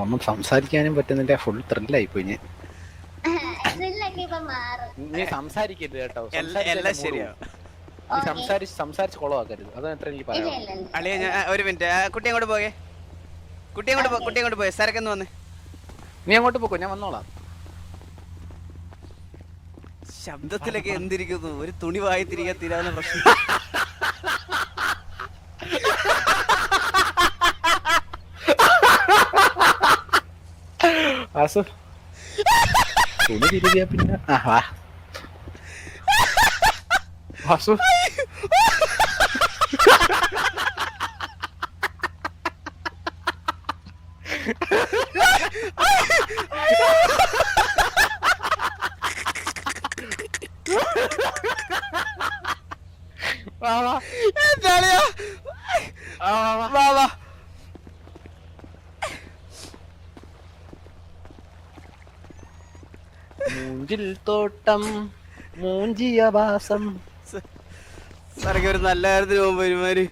ഒന്നും സംസാരിക്കാനും പറ്റുന്നില്ല. ഫുൾ ത്രില്ലായിപ്പോയി ഞാൻ. നീ സംസാരിക്കരുത് കേട്ടോ. എല്ലാം ശരിയാ. നീ സംസാരിച്ച് കൊളവാക്കരുത്. അതാണ് എത്ര എനിക്ക് പറയാം. അളിയ ഞാൻ ഒരു മിനിറ്റ്, കുട്ടി അങ്ങോട്ട് പോകേ. കുട്ടി അങ്ങോട്ട് പോയേ. സരക്കെന്ന് വന്നേ. നീ അങ്ങോട്ട് പോക്കോ, ഞാൻ വന്നോളാം. ശബ്ദത്തിലൊക്കെ എന്തിരിക്കുന്നു? ഒരു തുണി വായി തിരികെ തീരാവുന്ന പ്രശ്നം. തുണി തിരികെ പിന്നെ വാസു മൂഞ്ചിൽ തോട്ടം മൂഞ്ചിയ വാസം. സാറൊക്കെ ഒരു നല്ല കാര്യത്തിന് പോകുമ്പോ ഒരുമാതിരി